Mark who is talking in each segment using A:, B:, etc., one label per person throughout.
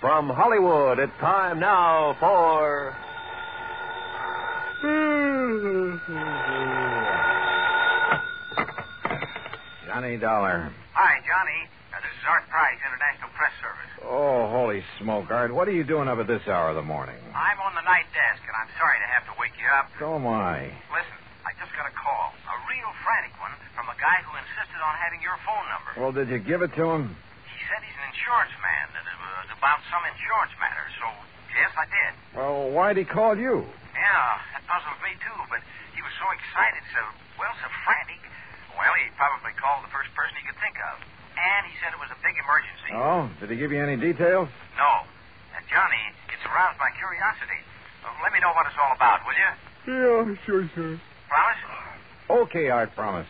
A: From Hollywood, it's time now for...
B: Johnny Dollar.
C: Hi, Johnny. This is Art Price, International Press Service.
B: Oh, holy smoke, Art. What are you doing up at this hour of the morning?
C: I'm on the night desk, and I'm sorry to have to wake you up.
B: So am I.
C: Listen, I just got a call. A real frantic one from a guy who insisted on having your phone number.
B: Well, did you give it to him?
C: He said he's an insurance man, that it was about some insurance matter, so yes, I did.
B: Well, why'd he call you?
C: Yeah, that puzzles me, too, but he was so excited, so frantic. Well, he probably called the first person he could think of. And he said it was a big emergency.
B: Oh, did he give you any details?
C: No. Johnny, it's aroused my curiosity. Let me know what it's all about, will you?
B: Yeah, sure, sir.
C: Promise?
B: Okay, Art, promise.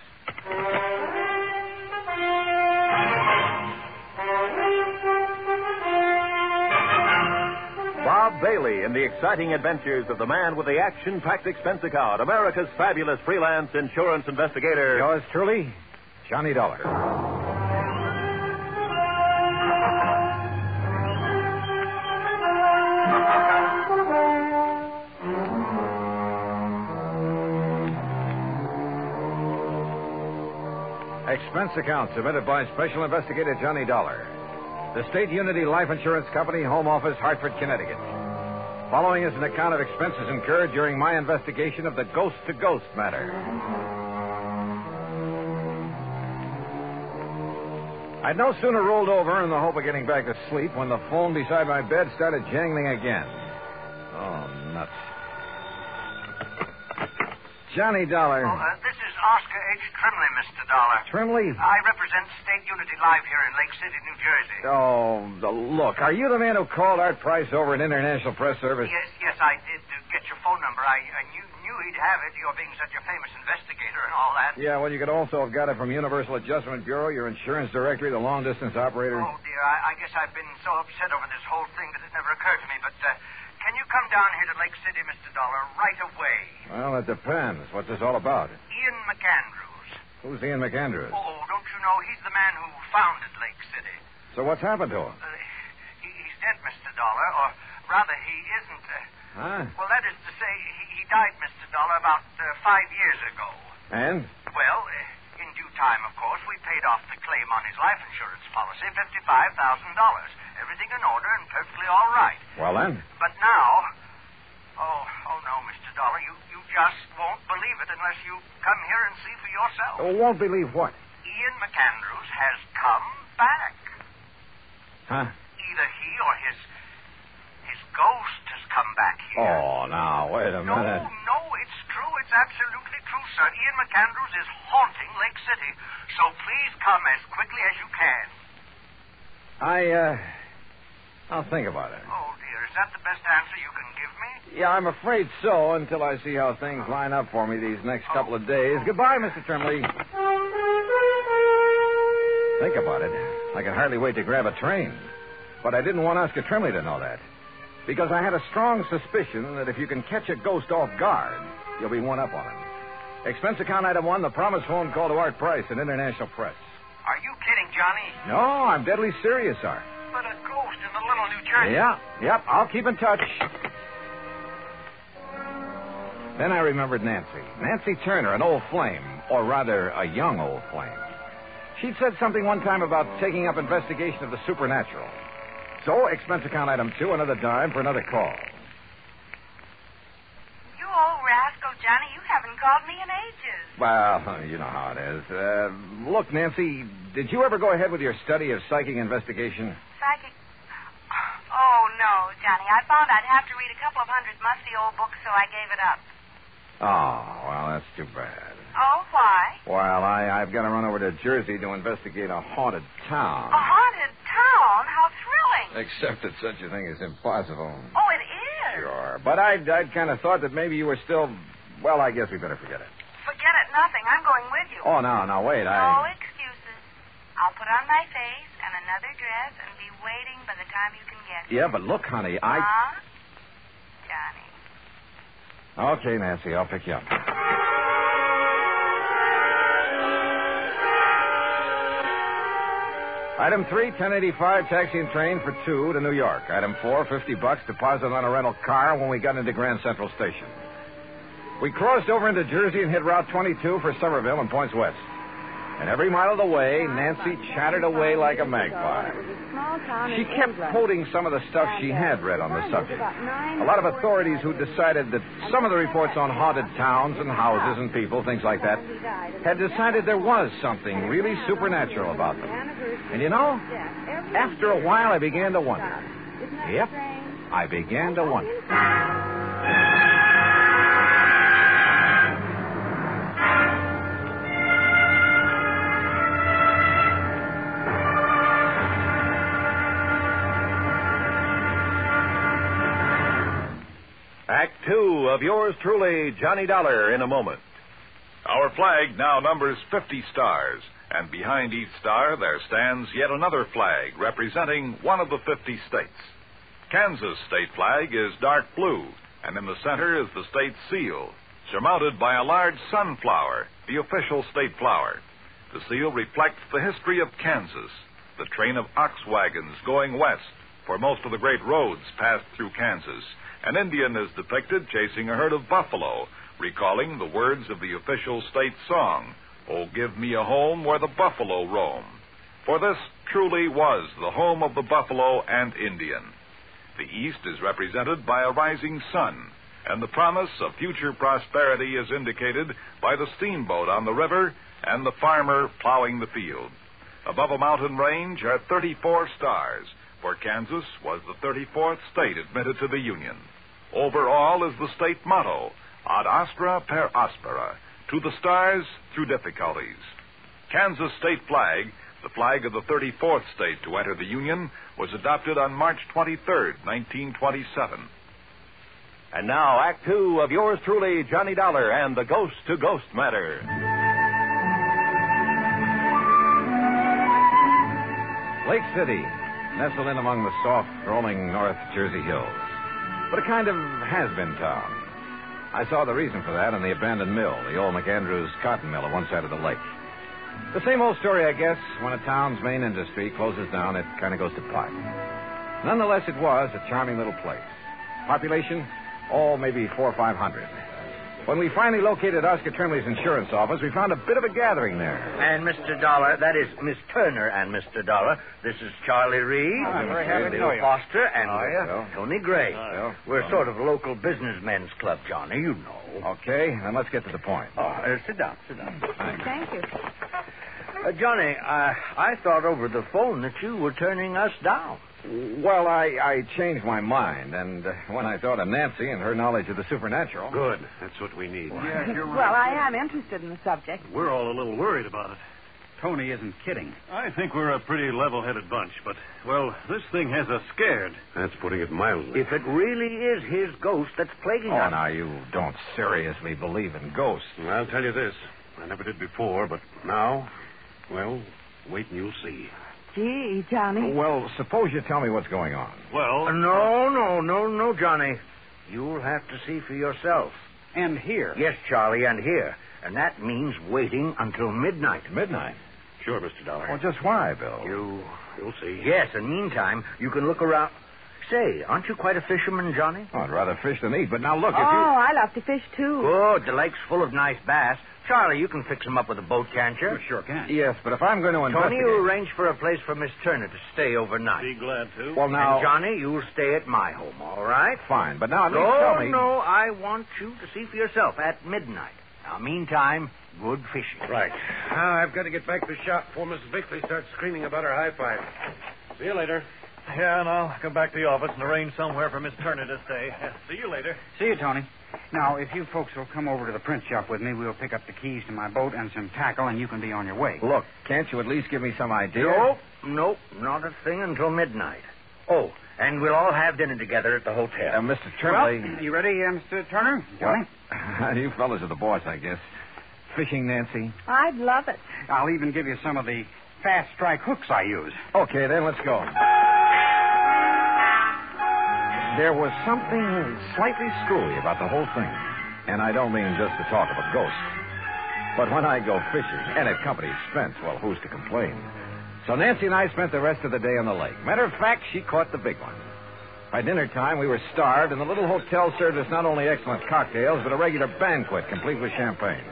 A: Bob Bailey in the exciting adventures of the man with the action-packed expense account, America's fabulous freelance insurance investigator.
B: Yours truly, Johnny Dollar. Expense account submitted by Special Investigator Johnny Dollar. The State Unity Life Insurance Company, Home Office, Hartford, Connecticut. Following is an account of expenses incurred during my investigation of the ghost-to-ghost matter. I'd no sooner rolled over in the hope of getting back to sleep when the phone beside my bed started jangling again. Oh, nuts. Johnny Dollar.
C: This is Oscar H. Trimley, Mr. Dollar.
B: Trimley?
C: I represent State Unity Live here in Lake City, New Jersey.
B: Oh, look, are you the man who called Art Price over at International Press Service?
C: Yes, I did get your phone number. I knew he'd have it, you being such a famous investigator and all that.
B: Yeah, well, you could also have got it from Universal Adjustment Bureau, your insurance directory, the long-distance operator.
C: Oh, dear, I guess I've been so upset over this whole thing that it never occurred to me, but... can you come down here to Lake City, Mr. Dollar, right away?
B: Well, it depends. What's this all about?
C: Ian McAndrews.
B: Who's Ian McAndrews?
C: Oh, don't you know? He's the man who founded Lake City.
B: So what's happened to him?
C: He's dead, Mr. Dollar, or rather, he isn't.
B: Huh?
C: Well, that is to say, he died, Mr. Dollar, about 5 years ago.
B: And?
C: Well, in due time, of course, we paid off the claim on his life insurance policy, $55,000. Everything in order and perfectly all right.
B: Well, then?
C: But now... Oh, no, Mr. Dollar, you just won't believe it unless you come here and see for yourself.
B: Oh, won't believe what?
C: Ian McAndrews has come back.
B: Huh?
C: Either he or his ghost has come back here.
B: Oh, now, wait a minute.
C: No, it's true. It's absolutely true, sir. Ian McAndrews is haunting Lake City. So please come as quickly as you can.
B: I'll think about it.
C: Oh, dear. Is that the best answer you can give me?
B: Yeah, I'm afraid so, until I see how things line up for me these next couple of days. Goodbye, Mr. Trimley. Think about it. I can hardly wait to grab a train. But I didn't want Oscar Trimley to know that. Because I had a strong suspicion that if you can catch a ghost off guard, you'll be one up on him. Expense account item 1, the promise phone call to Art Price in International Press.
C: Are you kidding, Johnny?
B: No, I'm deadly serious, Art.
C: But a ghost in the little New Jersey.
B: Yep, I'll keep in touch. Then I remembered Nancy. Nancy Turner, an old flame, or rather, a young old flame. She'd said something one time about taking up investigation of the supernatural. So, expense account item 2, another dime for another call.
D: You old rascal, Johnny, you haven't called me in ages.
B: Well, you know how it is. Look, Nancy, did you ever go ahead with your study of psychic investigation?
D: Psychic... Oh, no, Johnny. I found I'd have to read a couple of hundred musty old books, so I gave it up.
B: Oh, well, that's too bad.
D: Oh, why?
B: Well, I've got to run over to Jersey to investigate a haunted town.
D: A haunted town? How thrilling.
B: Except that such a thing is impossible.
D: Oh, it is?
B: Sure. But I'd kind of thought that maybe you were still... Well, I guess we better forget it.
D: Forget it, nothing. I'm going with you.
B: Oh, no, wait.
D: No excuses. I'll put on my face and another dress and be waiting by the time you can get here.
B: Yeah, but look, honey,
D: Huh? Johnny.
B: Okay, Nancy, I'll pick you up. Item 3, $10.85 taxi and train for 2 to New York. Item 4, $50 deposit on a rental car when we got into Grand Central Station. We crossed over into Jersey and hit Route 22 for Somerville and points west. And every mile of the way, Nancy chattered away like a magpie. She kept quoting some of the stuff she had read on the subject. A lot of authorities who decided that some of the reports on haunted towns and houses and people, things like that, had decided there was something really supernatural about them. And you know, after a while, I began to wonder. Yep, I began to wonder.
A: Act 2 of yours truly, Johnny Dollar, in a moment.
E: Our flag now numbers 50 stars, and behind each star there stands yet another flag representing one of the 50 states. Kansas' state flag is dark blue, and in the center is the state seal, surmounted by a large sunflower, the official state flower. The seal reflects the history of Kansas, the train of ox wagons going west, for most of the great roads passed through Kansas. An Indian is depicted chasing a herd of buffalo, recalling the words of the official state song, "Oh, give me a home where the buffalo roam." For this truly was the home of the buffalo and Indian. The East is represented by a rising sun, and the promise of future prosperity is indicated by the steamboat on the river and the farmer plowing the field. Above a mountain range are 34 stars, for Kansas was the 34th state admitted to the Union. Over all is the state motto, Ad Astra per Aspera, to the stars through difficulties. Kansas state flag, the flag of the 34th state to enter the Union, was adopted on March 23rd, 1927.
A: And now, Act 2 of yours truly, Johnny Dollar, and the Ghost to Ghost Matter.
B: Lake City, nestled in among the soft, rolling North Jersey hills. But a kind of has-been town. I saw the reason for that in the abandoned mill, the old McAndrews cotton mill at one side of the lake. The same old story, I guess. When a town's main industry closes down, it kind of goes to pot. Nonetheless, it was a charming little place. Population? Oh, maybe 400 or 500. When we finally located Oscar Trimley's insurance office, we found a bit of a gathering there.
C: And Mr. Dollar, that is Miss Turner and Mr. Dollar. This is Charlie Reed,
B: very happy to know you.
C: Foster, and Tony Gray. We're sort of local businessmen's club, Johnny, you know.
B: Okay, then let's get to the point.
C: Sit down.
D: Thank you.
C: Johnny, I thought over the phone that you were turning us down.
B: Well, I changed my mind, and when I thought of Nancy and her knowledge of the supernatural...
F: Good. That's what we need.
G: Yeah, you're right.
D: Well, I am interested in the subject.
F: We're all a little worried about it.
G: Tony isn't kidding.
F: I think we're a pretty level-headed bunch, but, well, this thing has us scared. That's putting it mildly.
C: If it really is his ghost that's plaguing
B: Oh,
C: us...
B: now, you don't seriously believe in ghosts.
F: I'll tell you this. I never did before, but now, well, wait and you'll see.
D: Gee, Johnny.
B: Well, suppose you tell me what's going on.
F: Well...
C: No, Johnny. You'll have to see for yourself.
G: And here.
C: Yes, Charlie, and here. And that means waiting until midnight.
B: Midnight?
F: Sure, Mr. Dollar.
B: Well, just why, Bill?
F: You'll see.
C: Yes, and meantime, you can look around. Say, aren't you quite a fisherman, Johnny?
B: Oh, I'd rather fish than eat, but now look, if you...
D: I love to fish, too.
C: Good. The lake's full of nice bass. Charlie, you can fix them up with a boat, can't you?
G: Sure can.
B: Yes, but if I'm going to
C: Tony,
B: investigate...
C: you arrange for a place for Miss Turner to stay overnight.
F: Be glad to.
B: Well, now...
C: And Johnny, you'll stay at my home, all right?
B: Fine, but now at least tell me...
C: No, I want you to see for yourself at midnight. Now, meantime, good fishing.
F: Right. Now, I've got to get back to the shop before Mrs. Bickley starts screaming about her high five. See you later.
H: Yeah, and I'll come back to the office and arrange somewhere for Miss Turner to stay. See you later.
G: See you, Tony. Now, if you folks will come over to the print shop with me, we'll pick up the keys to my boat and some tackle, and you can be on your way.
B: Look, can't you at least give me some idea?
C: Nope, not a thing until midnight. Oh, and we'll all have dinner together at the hotel.
B: Mr. Trimley...
G: Well, you ready, Mr. Turner? Johnny?
B: Well, you fellas are the boss, I guess. Fishing, Nancy?
D: I'd love it.
G: I'll even give you some of the fast strike hooks I use.
B: Okay, then, let's go. There was something slightly screwy about the whole thing. And I don't mean just the talk of a ghost. But when I go fishing, and at company expense, well, who's to complain? So Nancy and I spent the rest of the day on the lake. Matter of fact, she caught the big one. By dinner time, we were starved, and the little hotel served us not only excellent cocktails, but a regular banquet, complete with champagne.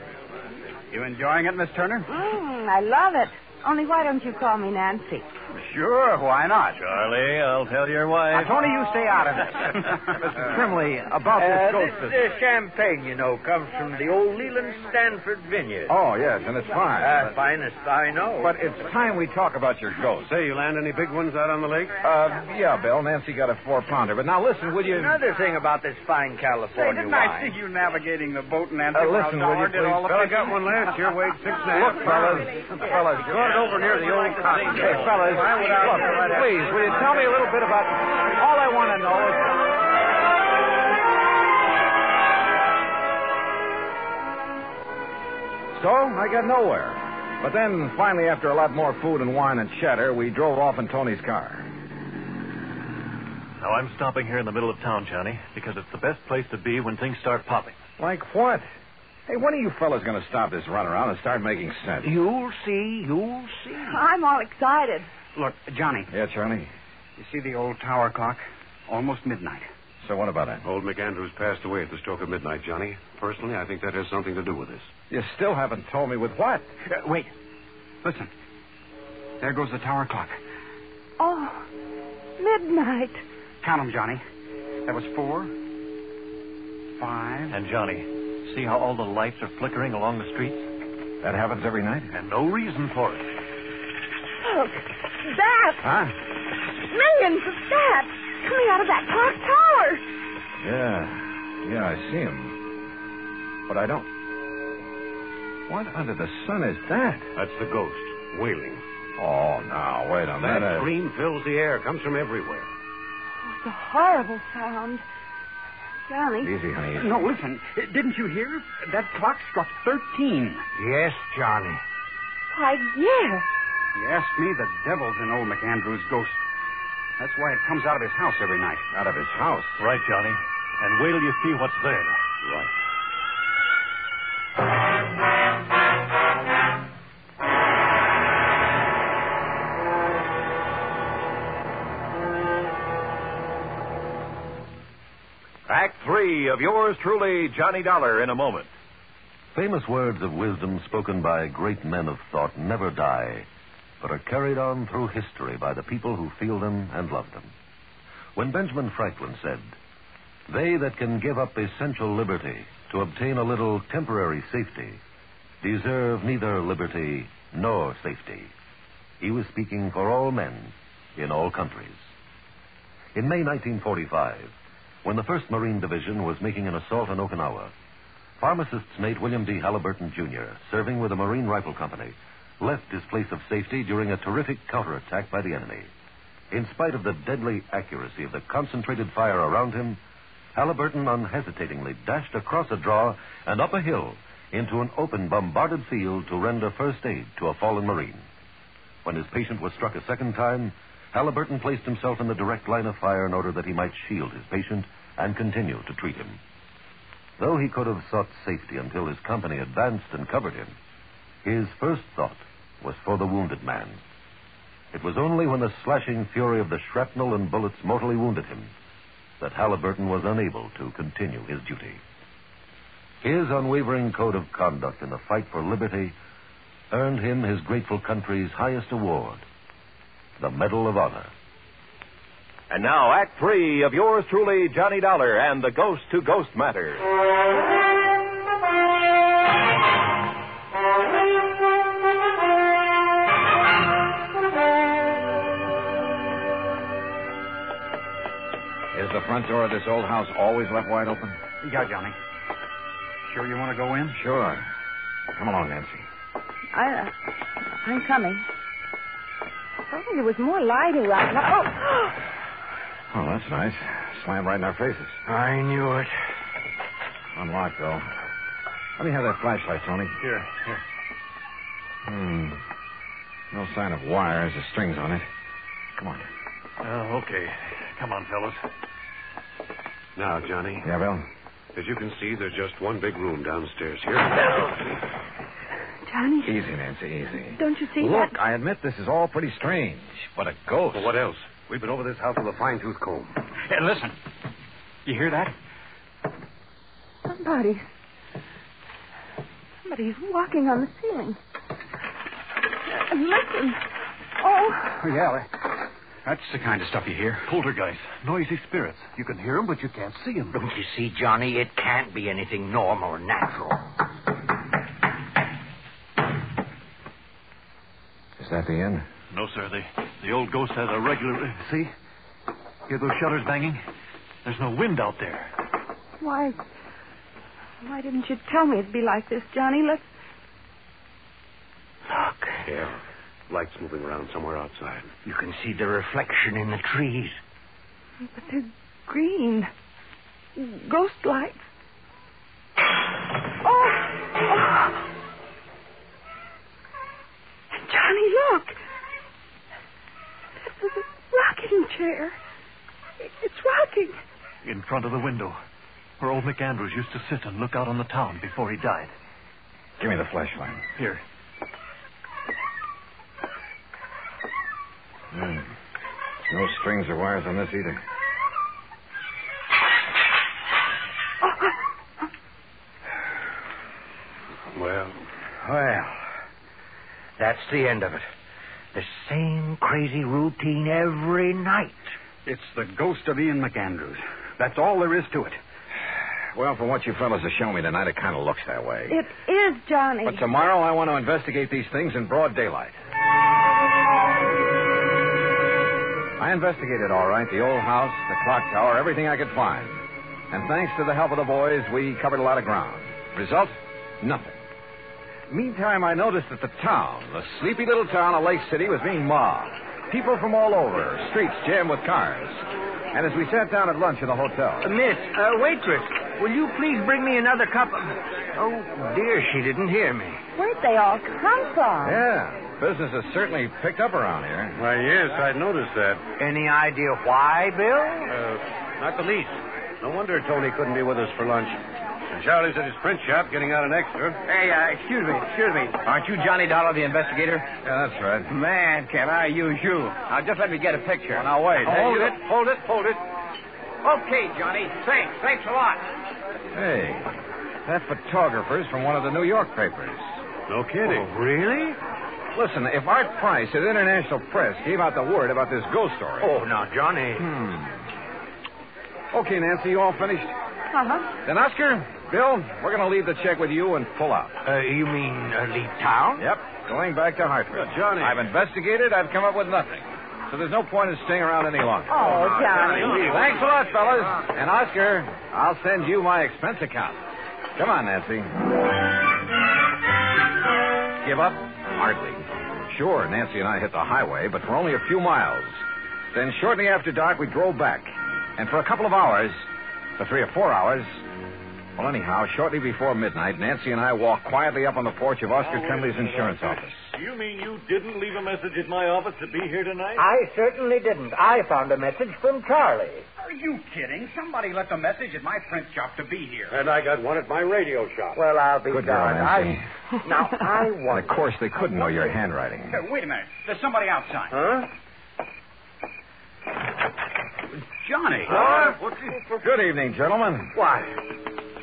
G: You enjoying it, Miss Turner?
I: I love it. Only why don't you call me Nancy?
G: Sure, why not?
H: Charlie, I'll tell your wife.
G: Tony, you stay out of this.
B: Mr. Trimley, about this ghost business.
J: Champagne, you know, comes from the old Leland Stanford vineyard.
B: Oh, yes, and it's fine.
J: Finest I know.
B: But it's time we talk about your ghost.
F: Say, you land any big ones out on the lake?
B: Yeah, Bill. Nancy got a 4-pounder. But now listen, will you...
J: Another thing about this fine California
G: Didn't I
J: wine.
G: see you navigating the boat, Nancy?
B: Listen, will you
G: did
B: please?
G: all the
F: Fella got one last year, weighed 6.5
B: Look, fellas, you
F: Brought it over near the old cottage.
B: Hey, fellas, look, please, will you tell me a little bit about... All I want to know is... So, I got nowhere. But then, finally, after a lot more food and wine and chatter, we drove off in Tony's car.
H: Now, I'm stopping here in the middle of town, Johnny, because it's the best place to be when things start popping.
B: Like what? Hey, when are you fellas going to stop this runaround and start making sense?
J: You'll see.
I: I'm all excited.
G: Look, Johnny,
B: Yeah, Charlie?
G: you see the old tower clock? Almost midnight.
B: So what about it?
F: Old McAndrews passed away at the stroke of midnight, Johnny. Personally, I think that has something to do with this.
B: You still haven't told me with what?
G: Wait. Listen. There goes the tower clock.
I: Oh, midnight.
G: Count 'em, Johnny. That was 4, 5.
H: And, Johnny, see how all the lights are flickering along the streets?
B: That happens every night?
H: And no reason for it.
I: Look, bats.
B: Huh?
I: Millions of bats coming out of that clock tower.
B: Yeah, I see him. But I don't... What under the sun is that?
F: That's the ghost, wailing.
B: Oh, now, wait a
F: That
B: minute.
F: scream fills the air, comes from everywhere.
I: Oh, it's a horrible sound. Johnny.
B: Easy, honey. Easy.
G: No, listen. Didn't you hear? That clock struck 13.
J: Yes, Johnny.
I: Why, yes.
G: You asked me, the devil's in old McAndrew's ghost. That's why it comes out of his house every night.
B: Out of his house.
H: Right, Johnny. And wait till you see what's there.
B: Right.
A: Act 3 of yours truly, Johnny Dollar, in a moment.
K: Famous words of wisdom spoken by great men of thought never die, but are carried on through history by the people who feel them and love them. When Benjamin Franklin said, "They that can give up essential liberty to obtain a little temporary safety deserve neither liberty nor safety," he was speaking for all men in all countries. In May 1945, when the 1st Marine Division was making an assault on Okinawa, pharmacist's mate William D. Halliburton, Jr., serving with the Marine Rifle Company, left his place of safety during a terrific counterattack by the enemy. In spite of the deadly accuracy of the concentrated fire around him, Halliburton unhesitatingly dashed across a draw and up a hill into an open, bombarded field to render first aid to a fallen Marine. When his patient was struck a second time, Halliburton placed himself in the direct line of fire in order that he might shield his patient and continue to treat him. Though he could have sought safety until his company advanced and covered him, his first thought was for the wounded man. It was only when the slashing fury of the shrapnel and bullets mortally wounded him that Halliburton was unable to continue his duty. His unwavering code of conduct in the fight for liberty earned him his grateful country's highest award, the Medal of Honor.
A: And now, Act 3 of yours truly, Johnny Dollar, and the Ghost to Ghost Matter.
B: Is the front door of this old house always left wide open?
G: Yeah, Johnny. Sure you want to go in?
B: Sure. Come along, Nancy.
I: I'm coming. I thought there was more light around.
B: Oh, that's nice. Slammed right in our faces.
J: I knew it.
B: Unlocked, though. Let me have that flashlight, Tony.
H: Here.
B: No sign of wires or strings on it. Come on.
H: Okay. Come on, fellas.
F: Now, Johnny,
B: Yeah, Bill?
F: as you can see, there's just one big room downstairs here.
I: Johnny.
B: Easy, Nancy, easy.
I: Don't you see
B: Look,
I: that?
B: I admit this is all pretty strange, but a ghost.
F: Well, what else? We've been over this house with a fine-tooth comb.
G: Hey, listen. You hear that?
I: Somebody's walking on the ceiling. And listen. Oh.
G: Yeah, that's the kind of stuff you hear.
H: Poltergeist, noisy spirits. You can hear them, but you can't see them.
J: Don't you see, Johnny? It can't be anything normal or natural.
B: Is that the end?
H: No, sir. The old ghost has a regular... See? Hear those shutters banging? There's no wind out there.
I: Why didn't you tell me it'd be like this, Johnny? Let's...
J: Look.
F: Yeah. Lights moving around somewhere outside.
J: You can see the reflection in the trees.
I: But they're green. Ghost lights. Oh! Johnny, look. This is a rocking chair. It's rocking.
H: In front of the window, where old McAndrews used to sit and look out on the town before he died.
B: Give me the flashlight.
H: Here.
B: No strings or wires on this either.
J: Well, that's the end of it. The same crazy routine every night.
G: It's the ghost of Ian McAndrews. That's all there is to it.
B: Well, from what you fellas have shown me tonight, it kind of looks that way.
I: It is, Johnny.
B: But tomorrow I want to investigate these things in broad daylight. I investigated all right. The old house, the clock tower, everything I could find. And thanks to the help of the boys, we covered a lot of ground. Result? Nothing. Meantime, I noticed that the town, the sleepy little town of Lake City, was being mobbed. People from all over, streets jammed with cars. And as we sat down at lunch in the hotel...
J: Miss, waitress, will you please bring me another cup of... Oh, dear, she didn't hear me.
I: Where'd they all come from?
B: Yeah, business has certainly picked up around here.
F: Why, yes, I noticed that.
J: Any idea why, Bill?
F: Not the least. No wonder Tony couldn't be with us for lunch. And Charlie's at his print shop getting out an extra.
G: Hey, excuse me. Aren't you Johnny Dollar, the investigator?
B: Yeah, that's right.
G: Man, can I use you? Now, just let me get a picture.
B: Well, now, wait.
G: Hold it. Okay, Johnny. Thanks a lot.
B: Hey, that photographer's from one of the New York papers.
F: No kidding.
J: Oh, really?
B: Listen, if Art Price at International Press gave out the word about this ghost story...
J: Oh, now, Johnny.
B: Okay, Nancy, you all finished?
I: Uh-huh.
B: Then, Oscar, Bill, we're going to leave the check with you and pull out.
J: You mean leave town?
B: Yep, going back to Hartford.
F: Johnny.
B: I've investigated. I've come up with nothing. So there's no point in staying around any longer.
I: Oh, Johnny.
B: Thanks a lot, fellas. And, Oscar, I'll send you my expense account. Come on, Nancy. Give up? Hardly. Sure, Nancy and I hit the highway, but for only a few miles. Then shortly after dark, we drove back. And for a couple of hours, for 3 or 4 hours... Well, anyhow, shortly before midnight, Nancy and I walked quietly up on the porch of Oscar Trembley's insurance office.
H: You mean you didn't leave a message at my office to be here tonight?
J: I certainly didn't. I found a message from Charlie.
G: Are you kidding? Somebody left a message at my print shop to be here.
F: And I got one at my radio shop.
J: Well, I'll be
B: Good girl,
J: darned.
B: Nancy.
J: Now, I
B: And
J: want...
B: of course, they couldn't know your handwriting.
G: Hey, wait a minute. There's somebody outside.
F: Huh?
G: Johnny.
B: Good evening, gentlemen.
J: Why,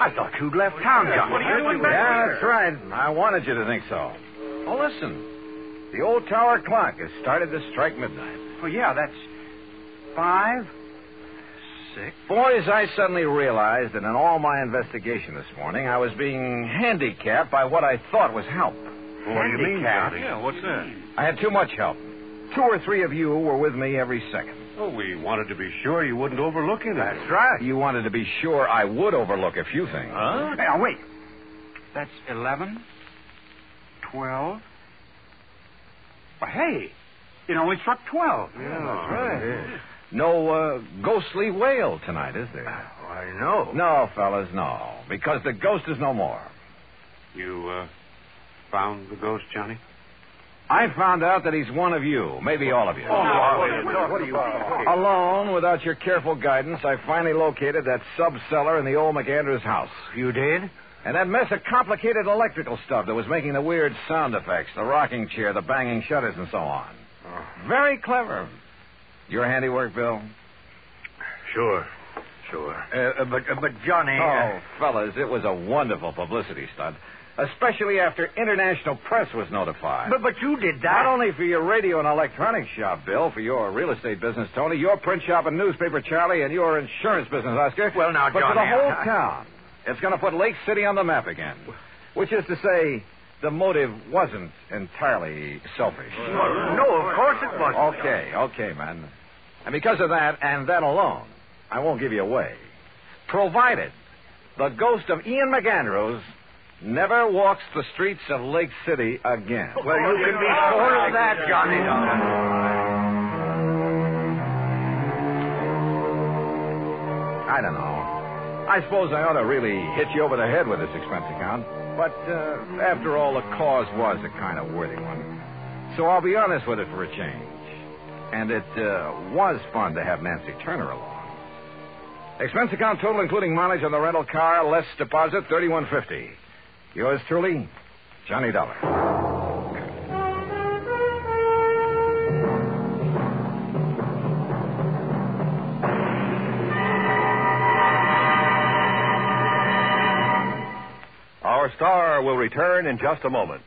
J: I thought you'd left town, Johnny.
G: What are you doing back
B: Yeah,
G: here?
B: that's right. I wanted you to think so. Oh, listen. The old tower clock has started to strike midnight.
G: Well, yeah, that's 5, 6.
B: Boys, I suddenly realized that in all my investigation this morning, I was being handicapped by what I thought was help.
F: What do you mean, Johnny?
H: Yeah, what's that?
B: I had too much help. 2 or 3 of you were with me every second.
F: Oh, we wanted to be sure you wouldn't overlook anything.
B: That's right. You wanted to be sure I would overlook a few things.
H: Huh?
G: Hey, now, wait. That's 11, 12. Well, hey, it only struck 12.
F: Yeah, that's right.
B: No ghostly wail tonight, is there?
J: I know.
B: No, fellas, no. Because the ghost is no more.
F: You, found the ghost, Johnny?
B: I found out that he's one of you, maybe all of you.
F: What are you...
B: Alone, without your careful guidance, I finally located that sub-cellar in the old McAndrews house.
J: You did?
B: And that mess of complicated electrical stuff that was making the weird sound effects, the rocking chair, the banging shutters, and so on. Very clever. Your handiwork, Bill?
J: Sure. But Johnny...
B: Oh, fellas, it was a wonderful publicity stunt. Especially after international press was notified.
J: But you did that.
B: Not only for your radio and electronics shop, Bill, for your real estate business, Tony, your print shop and newspaper, Charlie, and your insurance business, Oscar.
J: Well, now,
B: but
J: Johnny...
B: for the whole town. It's going to put Lake City on the map again. Which is to say, the motive wasn't entirely selfish.
J: No, of course it wasn't.
B: Okay, man. And because of that, and that alone, I won't give you away. Provided the ghost of Ian McAndrews never walks the streets of Lake City again.
J: Well, you can be sure of that, Johnny.
B: I don't know. I suppose I ought to really hit you over the head with this expense account. But after all, the cause was a kind of worthy one. So I'll be honest with it for a change. And it was fun to have Nancy Turner along. Expense account total, including mileage on the rental car, less deposit, $31.50. Yours truly, Johnny Dollar.
A: Our star will return in just a moment.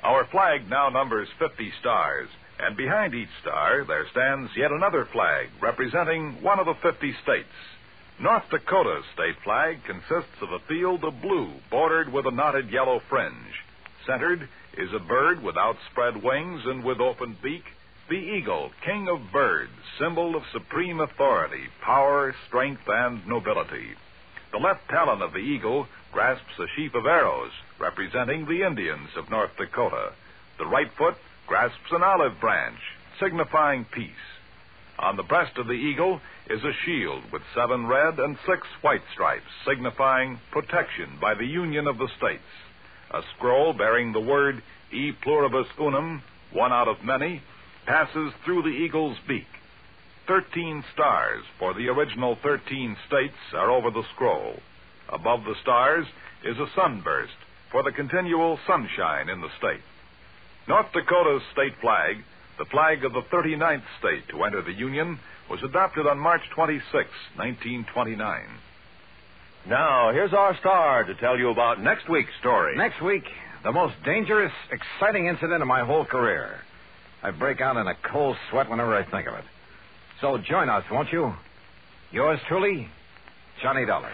E: Our flag now numbers 50 stars, and behind each star there stands yet another flag representing one of the 50 states. North Dakota's state flag consists of a field of blue bordered with a knotted yellow fringe. Centered is a bird with outspread wings and with open beak, the eagle, king of birds, symbol of supreme authority, power, strength, and nobility. The left talon of the eagle grasps a sheaf of arrows representing the Indians of North Dakota. The right foot grasps an olive branch, signifying peace. On the breast of the eagle is a shield with 7 red and 6 white stripes, signifying protection by the Union of the States. A scroll bearing the word E pluribus unum, one out of many, passes through the eagle's beak. 13 stars for the original 13 states are over the scroll. Above the stars is a sunburst for the continual sunshine in the state. North Dakota's state flag, the flag of the 39th state to enter the Union, was adopted on March 26, 1929.
A: Now, here's our star to tell you about next week's story.
B: Next week, the most dangerous, exciting incident of my whole career. I break out in a cold sweat whenever I think of it. So join us, won't you? Yours truly, Johnny Dollar.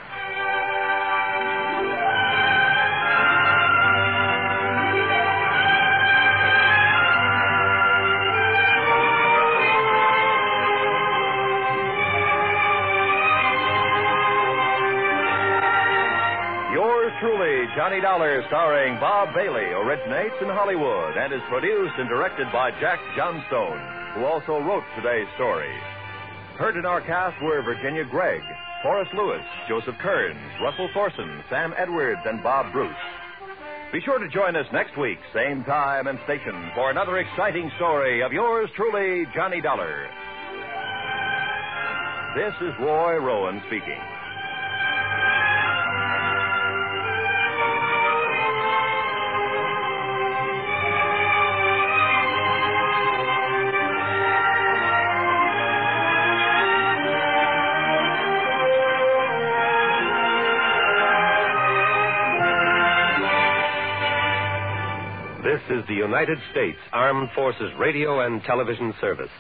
A: Yours truly, Johnny Dollar, starring Bob Bailey, originates in Hollywood and is produced and directed by Jack Johnstone, who also wrote today's story. Heard in our cast were Virginia Gregg, Forrest Lewis, Joseph Kearns, Russell Thorson, Sam Edwards, and Bob Bruce. Be sure to join us next week, same time and station, for another exciting story of yours truly, Johnny Dollar. This is Roy Rowan speaking.
L: This is the United States Armed Forces Radio and Television Service.